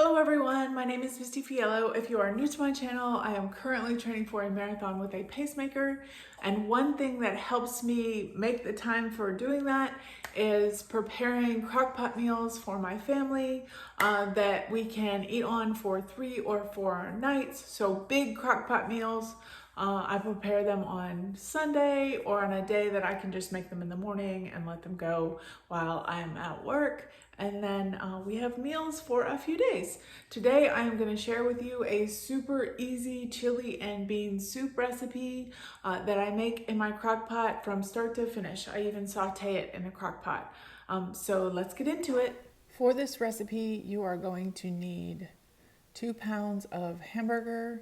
Hello everyone, my name is Misty Fiello. If you are new to my channel, I am currently training for a marathon with a pacemaker, and one thing that helps me make the time for doing that is preparing crockpot meals for my family that we can eat on for 3 or 4 nights. So big crockpot meals. I prepare them on Sunday or on a day that I can just make them in the morning and let them go while I am at work. And then we have meals for a few days. Today I am going to share with you a super easy chili and bean soup recipe that I make in my crock pot from start to finish. I even saute it in the crock pot. So let's get into it. For this recipe, you are going to need 2 pounds of hamburger.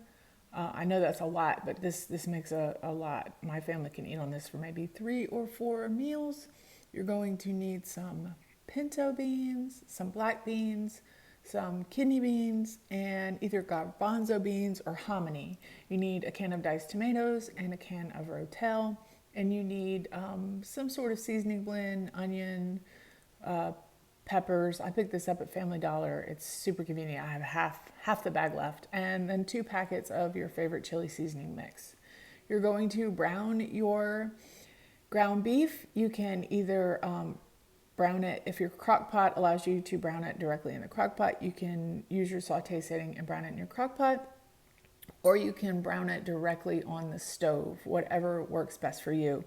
I know that's a lot, but this makes a lot. My family can eat on this for maybe 3 or 4 meals. You're going to need some pinto beans, some black beans, some kidney beans, and either garbanzo beans or hominy. You need a can of diced tomatoes and a can of rotel, and you need some sort of seasoning blend, onion, peppers. I picked this up at Family Dollar. It's super convenient. I have half the bag left, and then 2 packets of your favorite chili seasoning mix. You're going to brown your ground beef. You can either brown it, if your crock pot allows you to brown it directly in the crock pot, you can use your saute setting and brown it in your crock pot, or you can brown it directly on the stove, whatever works best for you.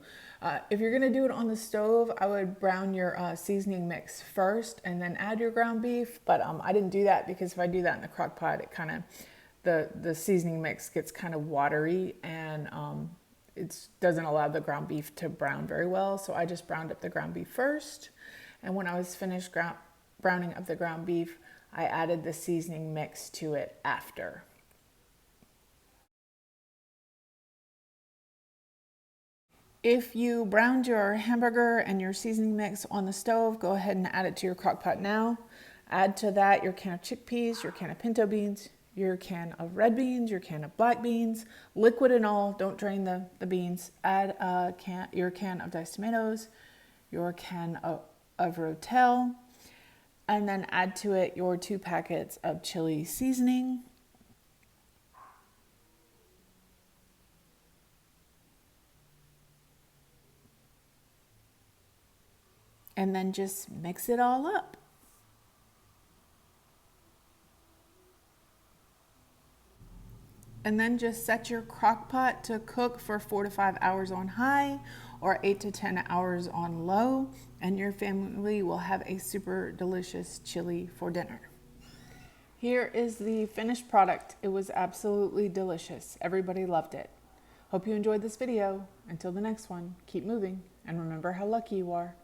If you're gonna do it on the stove, I would brown your seasoning mix first and then add your ground beef, but I didn't do that because if I do that in the crock pot, it kind of, the seasoning mix gets kind of watery and it doesn't allow the ground beef to brown very well. So I just browned up the ground beef first. And when I was finished browning up the ground beef, I added the seasoning mix to it after. If you browned your hamburger and your seasoning mix on the stove, go ahead and add it to your crock pot now. Add to that your can of chickpeas, your can of pinto beans, your can of red beans, your can of black beans, liquid and all, don't drain the beans. Add your can of diced tomatoes, your can of rotel, and then add to it your 2 packets of chili seasoning. And then just mix it all up. And then just set your crock pot to cook for 4 to 5 hours on high or 8 to 10 hours on low, and your family will have a super delicious chili for dinner. Here is the finished product. It was absolutely delicious. Everybody loved it. Hope you enjoyed this video. Until the next one, keep moving and remember how lucky you are.